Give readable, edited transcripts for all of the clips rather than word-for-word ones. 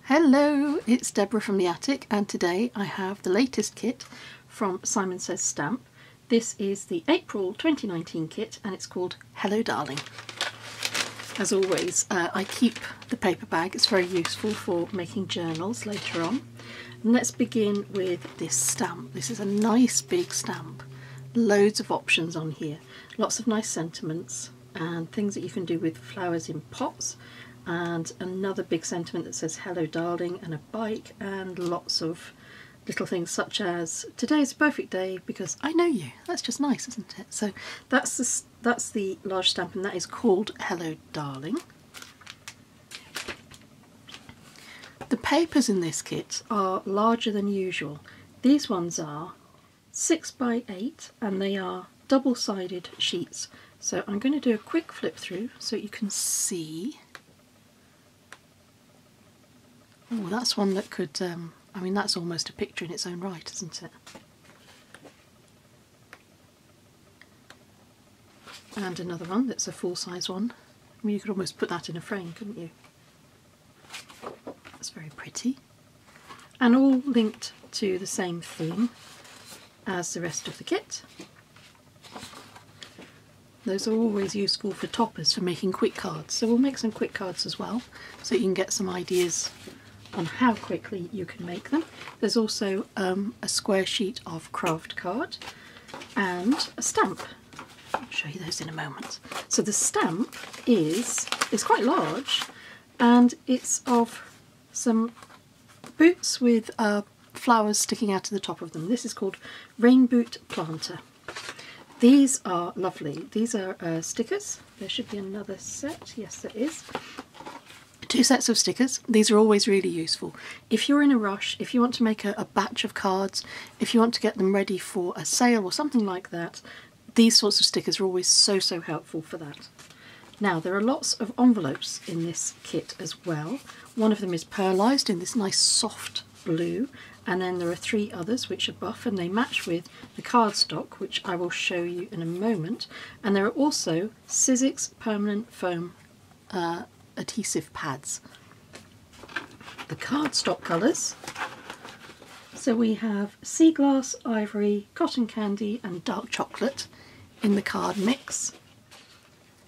Hello, it's Deborah from the attic, and today I have the latest kit from Simon Says Stamp. This is the April 2019 kit and it's called Hello Darling. As always, I keep the paper bag. It's very useful for making journals later on. And let's begin with this stamp. This is a nice big stamp. Loads of options on here. Lots of nice sentiments and things that you can do with flowers in pots. And another big sentiment that says Hello Darling, and a bike, and lots of little things such as today's a perfect day because I know you. That's just nice, isn't it? So that's the large stamp, and that is called Hello Darling. The papers in this kit are larger than usual. These ones are 6 by 8 and they are double-sided sheets. So I'm going to do a quick flip through so you can see. Oh, that's one that could, I mean, that's almost a picture in its own right, isn't it? And another one that's a full-size one. I mean, you could almost put that in a frame, couldn't you? That's very pretty. And all linked to the same theme as the rest of the kit. Those are always useful for toppers for making quick cards. So we'll make some quick cards as well, so you can get some ideas on how quickly you can make them. There's also a square sheet of craft card and a stamp. I'll show you those in a moment. So the stamp is quite large, and it's of some boots with flowers sticking out of the top of them. This is called Rain Boot Planter. These are lovely. These are stickers. There should be another set. Yes, there is. 2 sets of stickers. These are always really useful. If you're in a rush, if you want to make a batch of cards, if you want to get them ready for a sale or something like that, these sorts of stickers are always so helpful for that. Now, there are lots of envelopes in this kit as well. One of them is pearlised in this nice soft blue, and then there are 3 others which are buff, and they match with the cardstock, which I will show you in a moment. And there are also Sizzix permanent foam adhesive pads. The cardstock colours, so we have sea glass, ivory, cotton candy and dark chocolate in the card mix.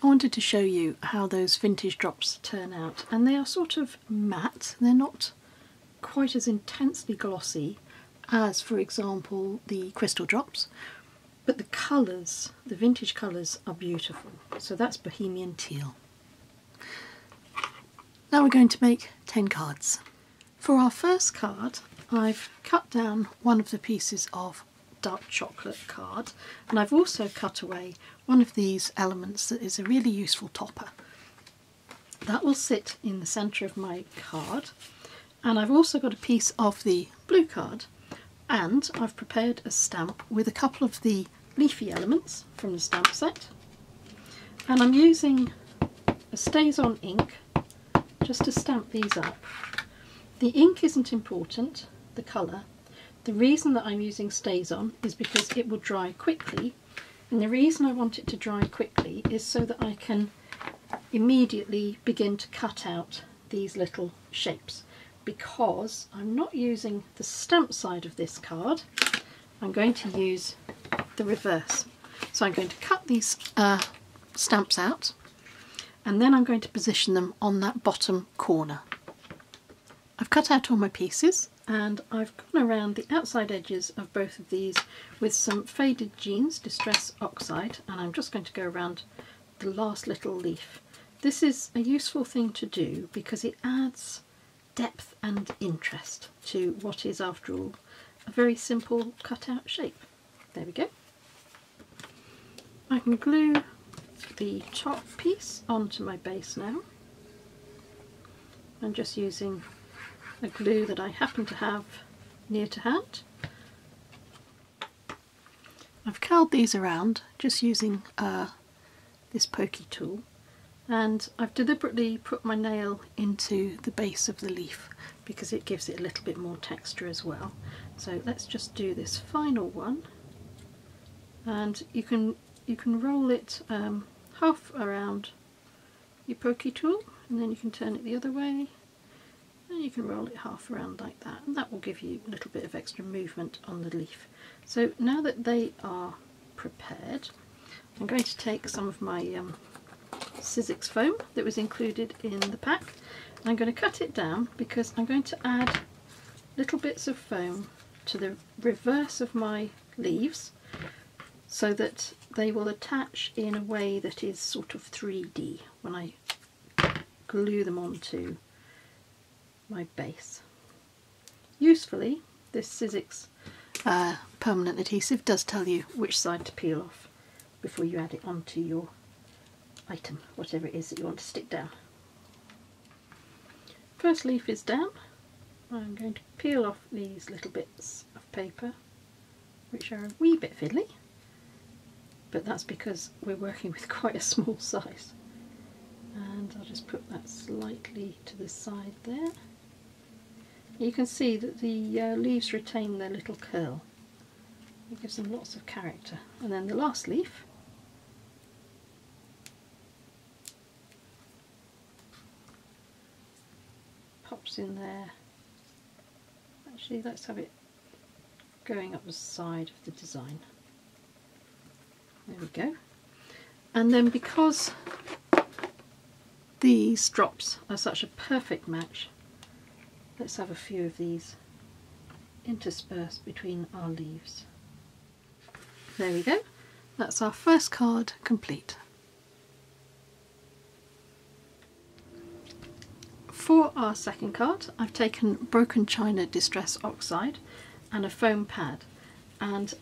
I wanted to show you how those vintage drops turn out, and they are sort of matte. They're not quite as intensely glossy as, for example, the crystal drops, but the colours, the vintage colours, are beautiful. So that's Bohemian Teal. Now we're going to make 10 cards. For our first card, I've cut down one of the pieces of dark chocolate card, and I've also cut away one of these elements that is a really useful topper. That will sit in the centre of my card, and I've also got a piece of the blue card, and I've prepared a stamp with a couple of the leafy elements from the stamp set, and I'm using a StazOn ink just to stamp these up. The ink isn't important, the colour. The reason that I'm using StazOn is because it will dry quickly, and the reason I want it to dry quickly is so that I can immediately begin to cut out these little shapes, because I'm not using the stamp side of this card, I'm going to use the reverse. So I'm going to cut these stamps out, and then I'm going to position them on that bottom corner. I've cut out all my pieces, and I've gone around the outside edges of both of these with some faded jeans, Distress Oxide, and I'm just going to go around the last little leaf. This is a useful thing to do because it adds depth and interest to what is, after all, a very simple cut-out shape. There we go. I can glue the top piece onto my base now. I'm just using a glue that I happen to have near to hand. I've curled these around just using this pokey tool, and I've deliberately put my nail into the base of the leaf because it gives it a little bit more texture as well. So let's just do this final one, and you can roll it half around your pokey tool, and then you can turn it the other way and you can roll it half around like that, and that will give you a little bit of extra movement on the leaf. So now that they are prepared, I'm going to take some of my SSS foam that was included in the pack, and I'm going to cut it down because I'm going to add little bits of foam to the reverse of my leaves so that they will attach in a way that is sort of 3D when I glue them onto my base. Usefully, this SSS permanent adhesive does tell you which side to peel off before you add it onto your item, whatever it is that you want to stick down. First leaf is down. I'm going to peel off these little bits of paper, which are a wee bit fiddly, but that's because we're working with quite a small size. And I'll just put that slightly to the side there. You can see that the leaves retain their little curl. It gives them lots of character. And then the last leaf, pops in there. Actually, let's have it going up the side of the design. There we go. And then because these drops are such a perfect match, let's have a few of these interspersed between our leaves. There we go. That's our first card complete. For our second card, I've taken broken china distress oxide and a foam pad, and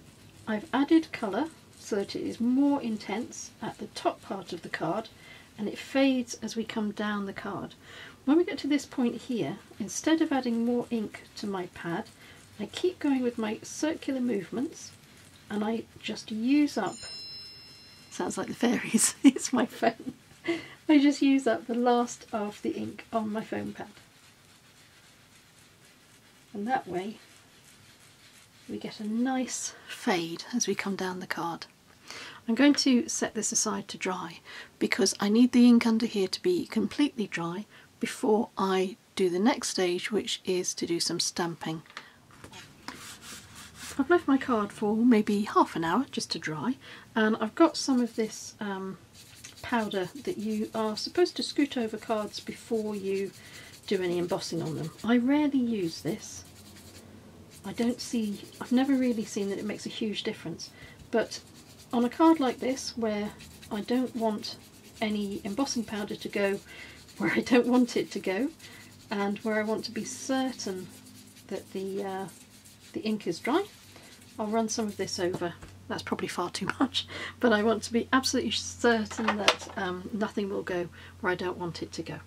I've added colour so that it is more intense at the top part of the card and it fades as we come down the card. When we get to this point here, instead of adding more ink to my pad, I keep going with my circular movements and I just use up, sounds like the fairies, it's my phone. I just use up the last of the ink on my foam pad. And that way we get a nice fade as we come down the card. I'm going to set this aside to dry because I need the ink under here to be completely dry before I do the next stage, which is to do some stamping. I've left my card for maybe half an hour just to dry, and I've got some of this powder that you are supposed to scoot over cards before you do any embossing on them. I rarely use this. I've never really seen that it makes a huge difference, but on a card like this where I don't want any embossing powder to go where I don't want it to go, and where I want to be certain that the ink is dry, I'll run some of this over. That's probably far too much, but I want to be absolutely certain that nothing will go where I don't want it to go.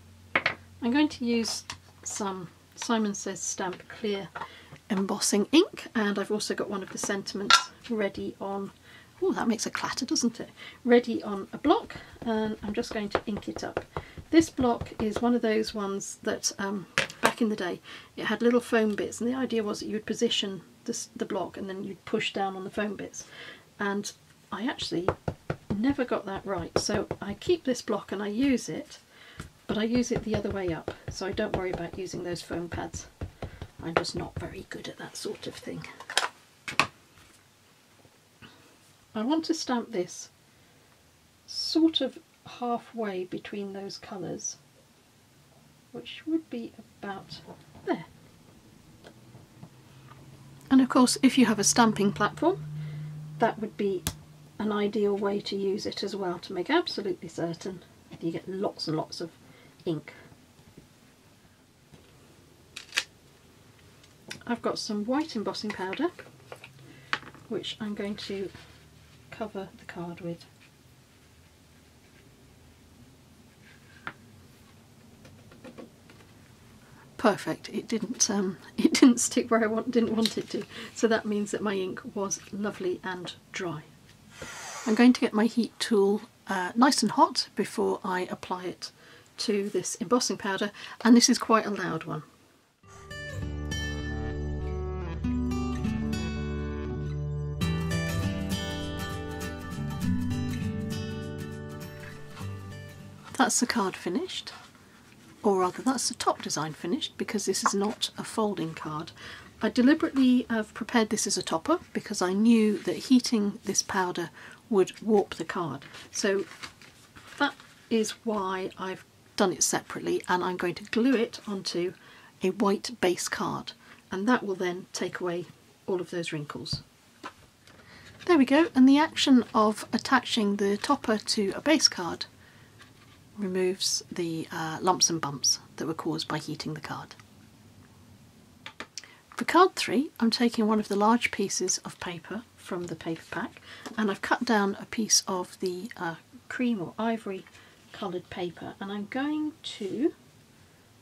I'm going to use some Simon Says Stamp Clear embossing ink, and I've also got one of the sentiments ready on, oh, that makes a clatter, doesn't it? Ready on a block, and I'm just going to ink it up. This block is one of those ones that back in the day it had little foam bits, and the idea was that you would position the block and then you'd push down on the foam bits, and I actually never got that right, so I keep this block and I use it, but I use it the other way up, so I don't worry about using those foam pads. I'm just not very good at that sort of thing. I want to stamp this sort of halfway between those colours, which would be about there. And of course, if you have a stamping platform, that would be an ideal way to use it as well, to make absolutely certain that you get lots and lots of ink. I've got some white embossing powder, which I'm going to cover the card with. Perfect. It didn't stick where I didn't want it to, so that means that my ink was lovely and dry. I'm going to get my heat tool nice and hot before I apply it to this embossing powder, and this is quite a loud one. That's the card finished. or rather that's the top design finished, because this is not a folding card. I deliberately have prepared this as a topper because I knew that heating this powder would warp the card. So that is why I've done it separately, and I'm going to glue it onto a white base card, and that will then take away all of those wrinkles. There we go, and the action of attaching the topper to a base card removes the lumps and bumps that were caused by heating the card. For card 3, I'm taking one of the large pieces of paper from the paper pack, and I've cut down a piece of the cream or ivory coloured paper, and I'm going to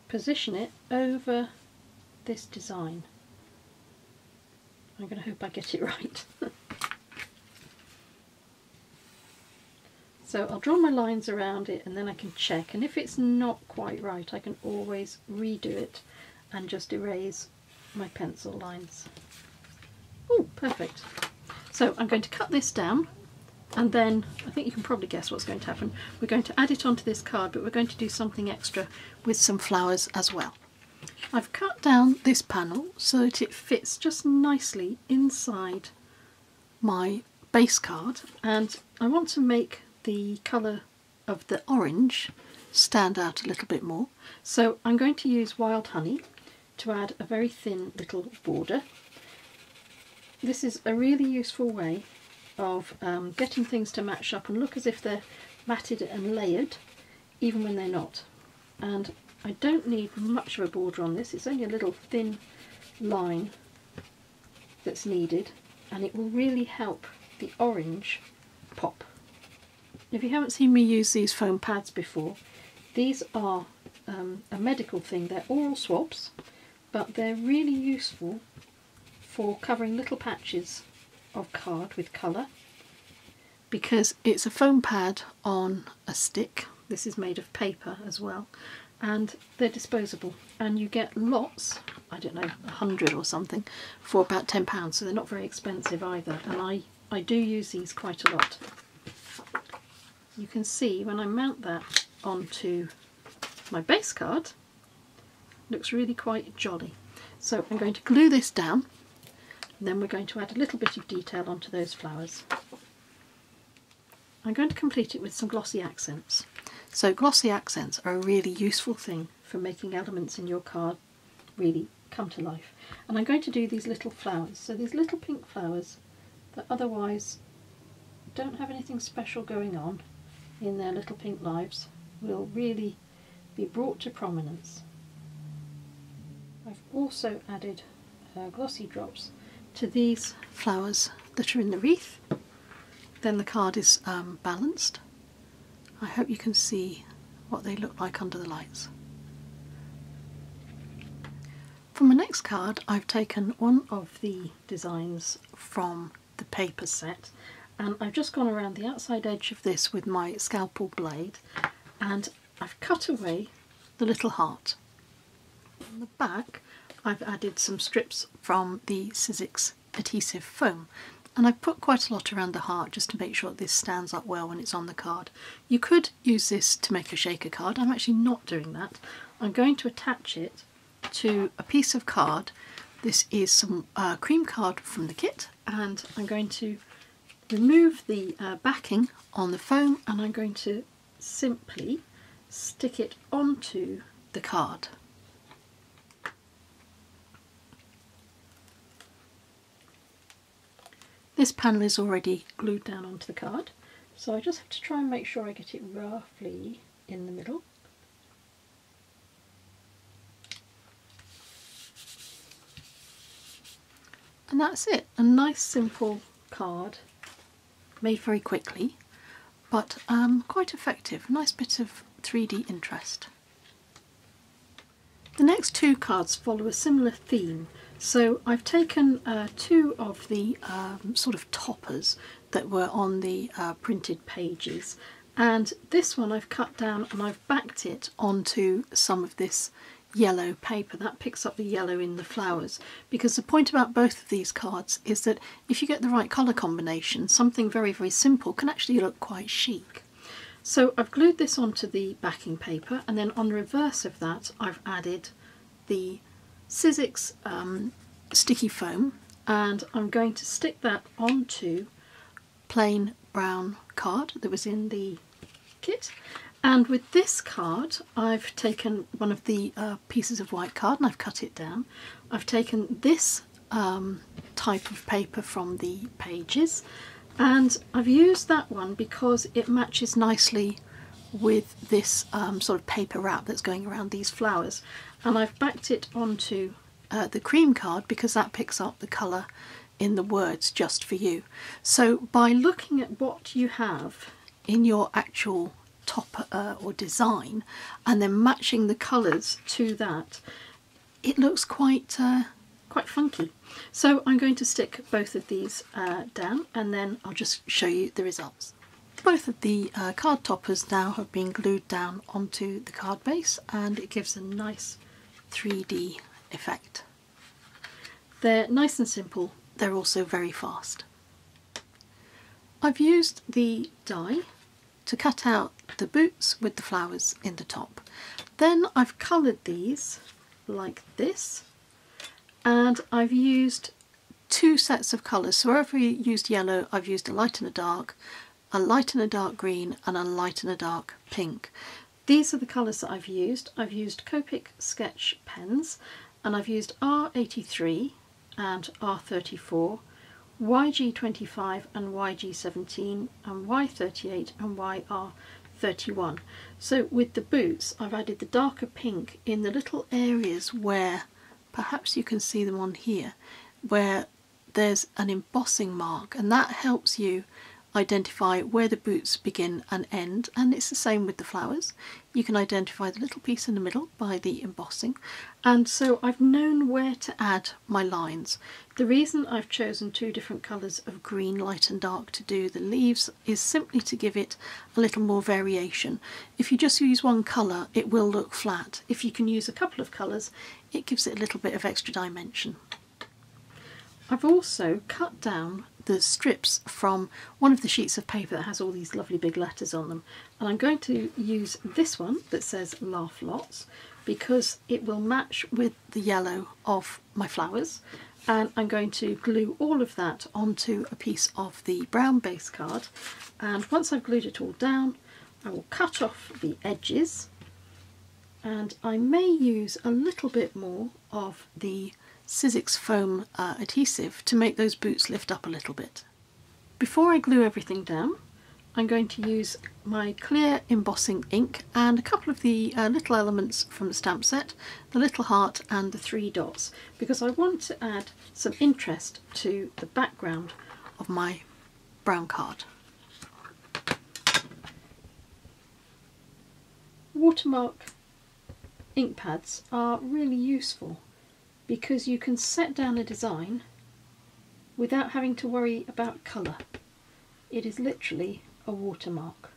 position it over this design. I'm going to hope I get it right. So I'll draw my lines around it and then I can check, and if it's not quite right I can always redo it and just erase my pencil lines. Oh, perfect. So I'm going to cut this down, and then I think you can probably guess what's going to happen. We're going to add it onto this card, but we're going to do something extra with some flowers as well. I've cut down this panel so that it fits just nicely inside my base card, and I want to make the colour of the orange stand out a little bit more. So I'm going to use wild honey to add a very thin little border. This is a really useful way of getting things to match up and look as if they're matted and layered, even when they're not. And I don't need much of a border on this, it's only a little thin line that's needed, and it will really help the orange pop. If you haven't seen me use these foam pads before, these are a medical thing. They're oral swabs, but they're really useful for covering little patches of card with colour, because it's a foam pad on a stick. This is made of paper as well, and they're disposable, and you get lots, I don't know, 100 or something, for about £10, so they're not very expensive either, and I do use these quite a lot. You can see when I mount that onto my base card, it looks really quite jolly. So I'm going to glue this down, and then we're going to add a little bit of detail onto those flowers. I'm going to complete it with some glossy accents. So glossy accents are a really useful thing for making elements in your card really come to life. And I'm going to do these little flowers. So these little pink flowers that otherwise don't have anything special going on in their little pink lives will really be brought to prominence. I've also added glossy drops to these flowers that are in the wreath. Then the card is balanced. I hope you can see what they look like under the lights. For my next card, I've taken one of the designs from the paper set, and I've just gone around the outside edge of this with my scalpel blade, and I've cut away the little heart. On the back I've added some strips from the Sizzix adhesive foam, and I've put quite a lot around the heart just to make sure that this stands up well when it's on the card. You could use this to make a shaker card. I'm actually not doing that. I'm going to attach it to a piece of card. This is some cream card from the kit, and I'm going to remove the backing on the foam, and I'm going to simply stick it onto the card. This panel is already glued down onto the card, so I just have to try and make sure I get it roughly in the middle. And that's it, a nice simple card made very quickly, but quite effective, nice bit of 3D interest. The next two cards follow a similar theme. So I've taken two of the sort of toppers that were on the printed pages, and this one I've cut down and I've backed it onto some of this yellow paper. That picks up the yellow in the flowers, because the point about both of these cards is that if you get the right colour combination, something very, very simple can actually look quite chic. So I've glued this onto the backing paper, and then on the reverse of that I've added the SSS sticky foam, and I'm going to stick that onto plain brown card that was in the kit. And with this card I've taken one of the pieces of white card and I've cut it down. I've taken this type of paper from the pages, and I've used that one because it matches nicely with this sort of paper wrap that's going around these flowers, and I've backed it onto the cream card because that picks up the colour in the words just for you. So by looking at what you have in your actual top or design and then matching the colours to that, it looks quite funky. So I'm going to stick both of these down, and then I'll just show you the results. Both of the card toppers now have been glued down onto the card base, and it gives a nice 3D effect. They're nice and simple, they're also very fast. I've used the die to cut out the boots with the flowers in the top. Then I've coloured these like this, and I've used two sets of colours. So wherever you used yellow, I've used a light and a dark green and a light and a dark pink. These are the colours that I've used. I've used Copic sketch pens, and I've used R83 and R34, YG25 and YG17 and Y38 and YR31. So with the boots I've added the darker pink in the little areas where, perhaps you can see them on here, where there's an embossing mark, and that helps you identify where the boots begin and end. And it's the same with the flowers. You can identify the little piece in the middle by the embossing, and so I've known where to add my lines. The reason I've chosen two different colours of green, light and dark, to do the leaves is simply to give it a little more variation. If you just use one colour, it will look flat. If you can use a couple of colours, it gives it a little bit of extra dimension. I've also cut down the strips from one of the sheets of paper that has all these lovely big letters on them, and I'm going to use this one that says Laugh Lots because it will match with the yellow of my flowers, and I'm going to glue all of that onto a piece of the brown base card, and once I've glued it all down I will cut off the edges, and I may use a little bit more of the SSS foam adhesive to make those boots lift up a little bit. Before I glue everything down, I'm going to use my clear embossing ink and a couple of the little elements from the stamp set, the little heart and the 3 dots, because I want to add some interest to the background of my brown card. Watermark ink pads are really useful because you can set down a design without having to worry about colour. It is literally a watermark.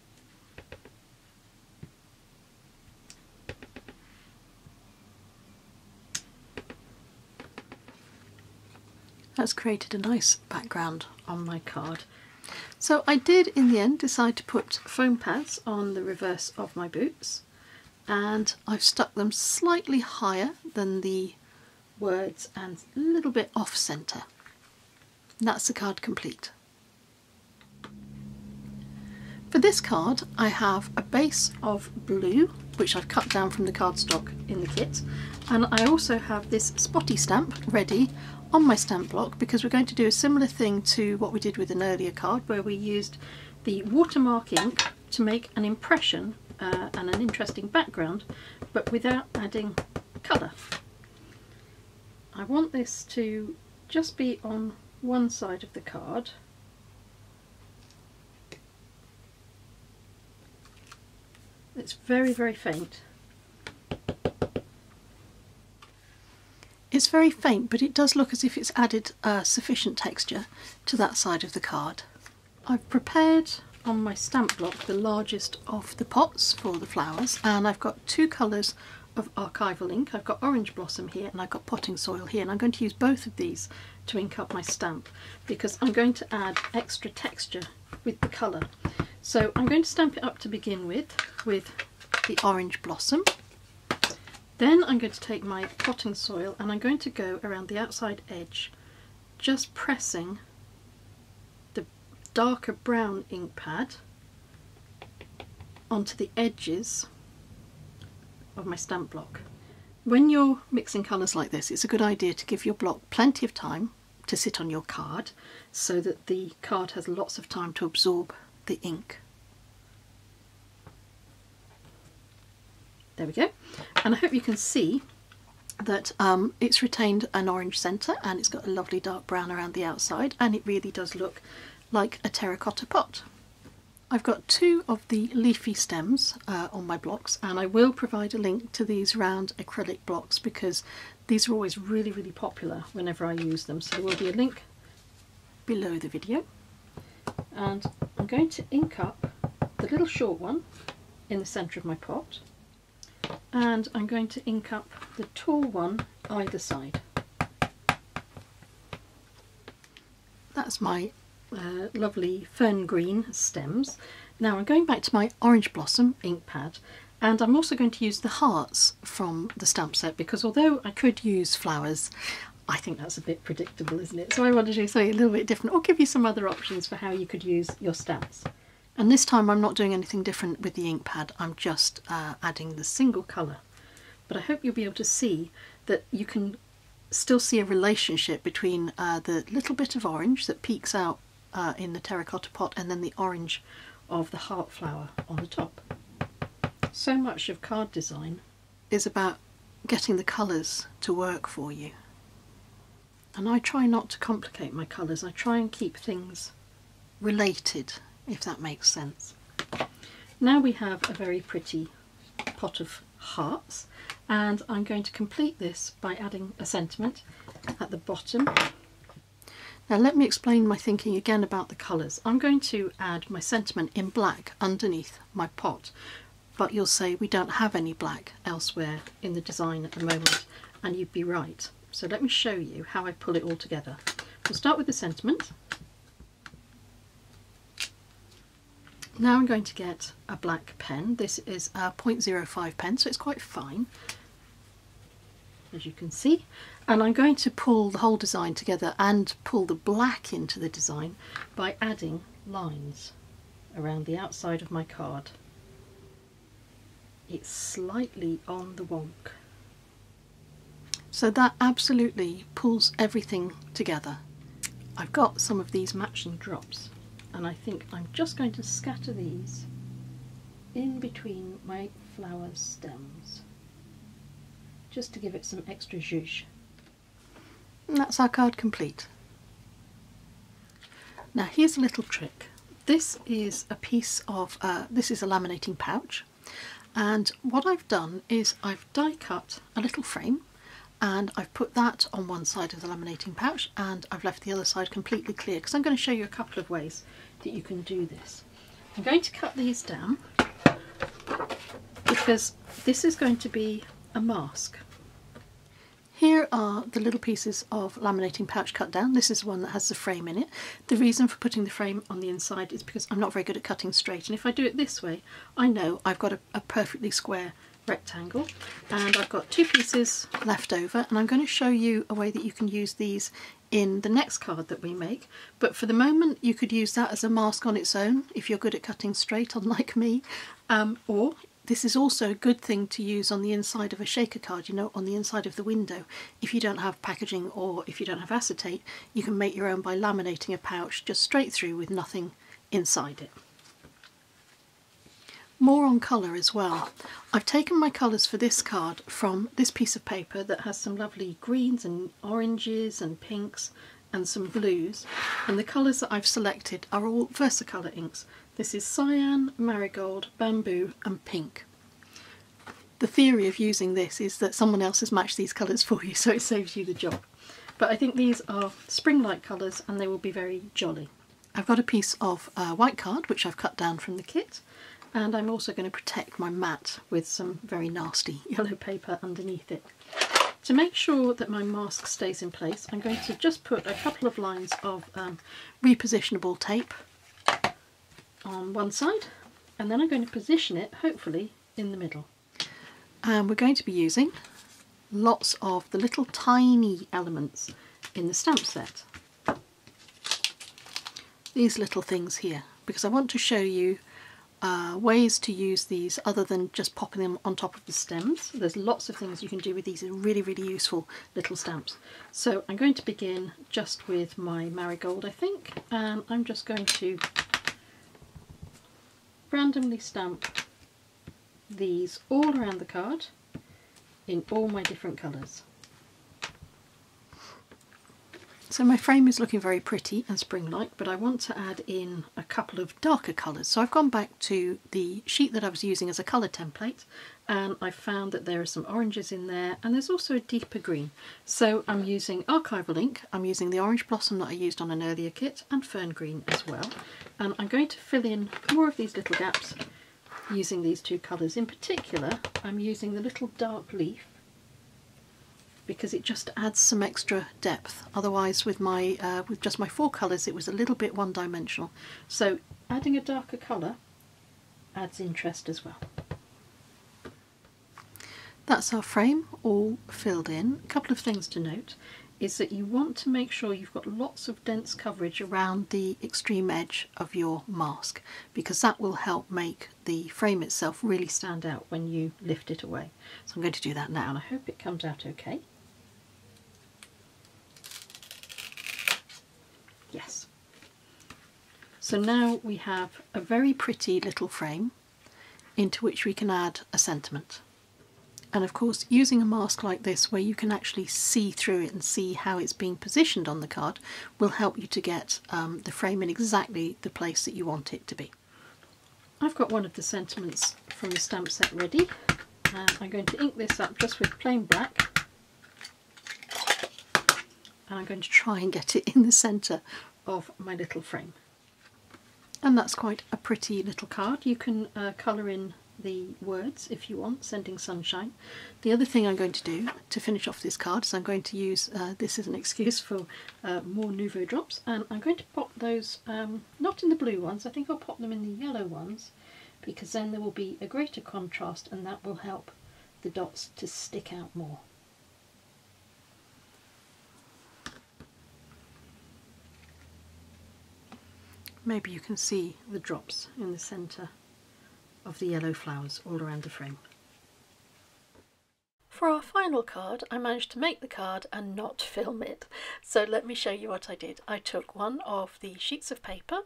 That's created a nice background on my card. So I did in the end decide to put foam pads on the reverse of my boots, and I've stuck them slightly higher than the words and a little bit off centre. That's the card complete. For this card I have a base of blue which I've cut down from the cardstock in the kit, and I also have this spotty stamp ready on my stamp block because we're going to do a similar thing to what we did with an earlier card where we used the watermark ink to make an impression and an interesting background, but without adding colour. I want this to just be on one side of the card. It's very, very faint. It's very faint, but it does look as if it's added sufficient texture to that side of the card. I've prepared on my stamp block the largest of the pots for the flowers, and I've got two colours of archival ink. I've got Orange Blossom here and I've got Potting Soil here, and I'm going to use both of these to ink up my stamp because I'm going to add extra texture with the colour. So I'm going to stamp it up to begin with the orange blossom. Then I'm going to take my potting soil and I'm going to go around the outside edge, just pressing the darker brown ink pad onto the edges of my stamp block. When you're mixing colours like this, it's a good idea to give your block plenty of time to sit on your card so that the card has lots of time to absorb the ink. There we go. And I hope you can see that it's retained an orange centre and it's got a lovely dark brown around the outside, and it really does look like a terracotta pot. I've got two of the leafy stems on my blocks, and I will provide a link to these round acrylic blocks because these are always really, really popular whenever I use them. So there will be a link below the video. And I'm going to ink up the little short one in the centre of my pot, and I'm going to ink up the tall one either side. That's my lovely fern green stems. Now I'm going back to my orange blossom ink pad, and I'm also going to use the hearts from the stamp set because although I could use flowers, I think that's a bit predictable, isn't it? So I wanted to do something a little bit different, or give you some other options for how you could use your stamps. And this time I'm not doing anything different with the ink pad, I'm just adding the single colour. But I hope you'll be able to see that you can still see a relationship between the little bit of orange that peeks out in the terracotta pot and then the orange of the heart flower on the top. So much of card design is about getting the colours to work for you. And I try not to complicate my colours, I try and keep things related, if that makes sense. Now we have a very pretty pot of hearts, and I'm going to complete this by adding a sentiment at the bottom. Now let me explain my thinking again about the colours. I'm going to add my sentiment in black underneath my pot, but you'll say we don't have any black elsewhere in the design at the moment, and you'd be right. So let me show you how I pull it all together. We'll start with the sentiment. Now I'm going to get a black pen. This is a 0.05 pen, so it's quite fine, as you can see. And I'm going to pull the whole design together and pull the black into the design by adding lines around the outside of my card. It's slightly on the wonk. So that absolutely pulls everything together. I've got some of these matching drops, and I think I'm just going to scatter these in between my flower stems, just to give it some extra zhuzh. And that's our card complete. Now here's a little trick. This is a piece of, this is a laminating pouch, and what I've done is I've die cut a little frame, and I've put that on one side of the laminating pouch and I've left the other side completely clear because I'm going to show you a couple of ways that you can do this. I'm going to cut these down because this is going to be a mask. Here are the little pieces of laminating pouch cut down. This is the one that has the frame in it. The reason for putting the frame on the inside is because I'm not very good at cutting straight, and if I do it this way I know I've got a perfectly square rectangle, and I've got two pieces left over, and I'm going to show you a way that you can use these in the next card that we make, but for the moment you could use that as a mask on its own if you're good at cutting straight, unlike me, or this is also a good thing to use on the inside of a shaker card, you know, on the inside of the window. If you don't have packaging or if you don't have acetate, you can make your own by laminating a pouch just straight through with nothing inside it. More on colour as well. I've taken my colours for this card from this piece of paper that has some lovely greens and oranges and pinks and some blues, and the colours that I've selected are all Versacolour inks. This is cyan, marigold, bamboo and pink. The theory of using this is that someone else has matched these colours for you, so it saves you the job. But I think these are spring-like colours and they will be very jolly. I've got a piece of white card which I've cut down from the kit, and I'm also going to protect my mat with some very nasty yellow paper underneath it. To make sure that my mask stays in place, I'm going to just put a couple of lines of repositionable tape on one side, and then I'm going to position it hopefully in the middle. And we're going to be using lots of the little tiny elements in the stamp set. These little things here, because I want to show you ways to use these other than just popping them on top of the stems. There's lots of things you can do with these. They're really, really useful little stamps. So I'm going to begin just with my marigold, I think, and I'm just going to randomly stamp these all around the card in all my different colours. So my frame is looking very pretty and spring-like, but I want to add in a couple of darker colours. So I've gone back to the sheet that I was using as a colour template, and I found that there are some oranges in there, and there's also a deeper green. So I'm using archival ink, I'm using the orange blossom that I used on an earlier kit, and fern green as well. And I'm going to fill in more of these little gaps using these two colours. In particular, I'm using the little dark leaf, because it just adds some extra depth. Otherwise with just my four colours it was a little bit one-dimensional. So adding a darker colour adds interest as well. That's our frame all filled in. A couple of things to note is that you want to make sure you've got lots of dense coverage around the extreme edge of your mask, because that will help make the frame itself really stand out when you lift it away. So I'm going to do that now, and I hope it comes out okay. Yes. So now we have a very pretty little frame into which we can add a sentiment. And of course, using a mask like this where you can actually see through it and see how it's being positioned on the card will help you to get the frame in exactly the place that you want it to be. I've got one of the sentiments from the stamp set ready. I'm going to ink this up just with plain black. And I'm going to try and get it in the centre of my little frame. And that's quite a pretty little card. You can colour in the words if you want, sending sunshine. The other thing I'm going to do to finish off this card is I'm going to use this as an excuse for more Nouveau drops, and I'm going to pop those, not in the blue ones, I think I'll pop them in the yellow ones, because then there will be a greater contrast and that will help the dots to stick out more. Maybe you can see the drops in the centre of the yellow flowers all around the frame. For our final card, I managed to make the card and not film it. So let me show you what I did. I took one of the sheets of paper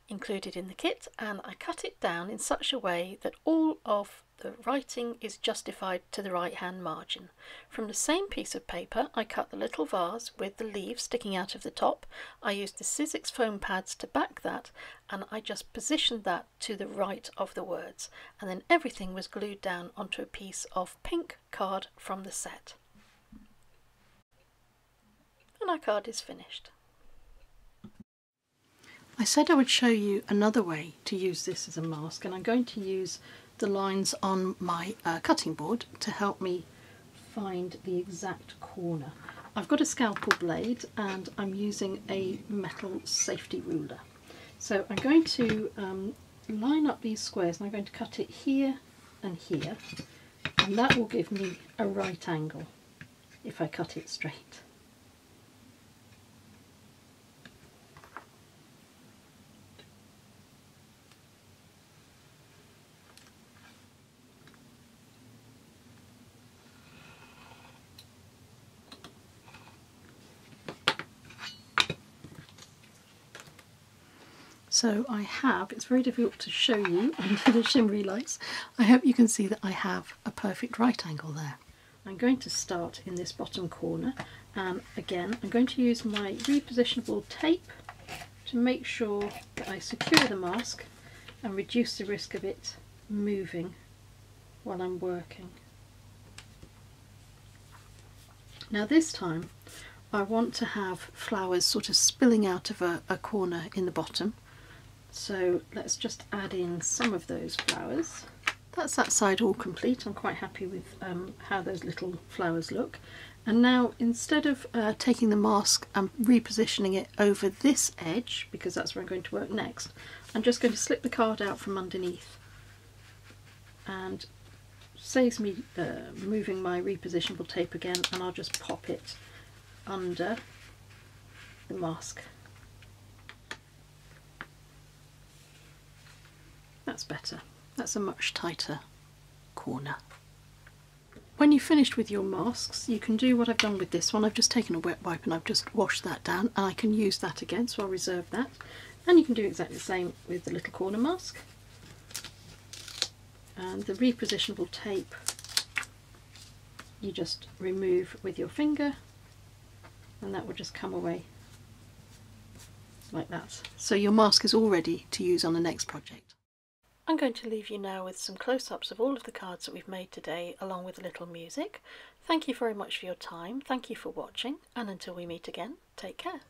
included in the kit and I cut it down in such a way that all of the writing is justified to the right hand margin. From the same piece of paper I cut the little vase with the leaves sticking out of the top. I used the Sizzix foam pads to back that, and I just positioned that to the right of the words, and then everything was glued down onto a piece of pink card from the set. And our card is finished. I said I would show you another way to use this as a mask, and I'm going to use the lines on my cutting board to help me find the exact corner. I've got a scalpel blade and I'm using a metal safety ruler. So I'm going to line up these squares and I'm going to cut it here and here, and that will give me a right angle if I cut it straight. So I have, it's very difficult to show you under the shimmery lights, I hope you can see that I have a perfect right angle there. I'm going to start in this bottom corner, and again I'm going to use my repositionable tape to make sure that I secure the mask and reduce the risk of it moving while I'm working. Now this time I want to have flowers sort of spilling out of a corner in the bottom. So let's just add in some of those flowers. That's that side all complete. I'm quite happy with how those little flowers look. And now instead of taking the mask and repositioning it over this edge, because that's where I'm going to work next, I'm just going to slip the card out from underneath, and saves me moving my repositionable tape again, and I'll just pop it under the mask. That's better. That's a much tighter corner. When you've finished with your masks, you can do what I've done with this one. I've just taken a wet wipe and I've just washed that down, and I can use that again, so I'll reserve that. And you can do exactly the same with the little corner mask. And the repositionable tape you just remove with your finger, and that will just come away like that. So your mask is all ready to use on the next project. I'm going to leave you now with some close-ups of all of the cards that we've made today, along with a little music. Thank you very much for your time, thank you for watching, and until we meet again, take care.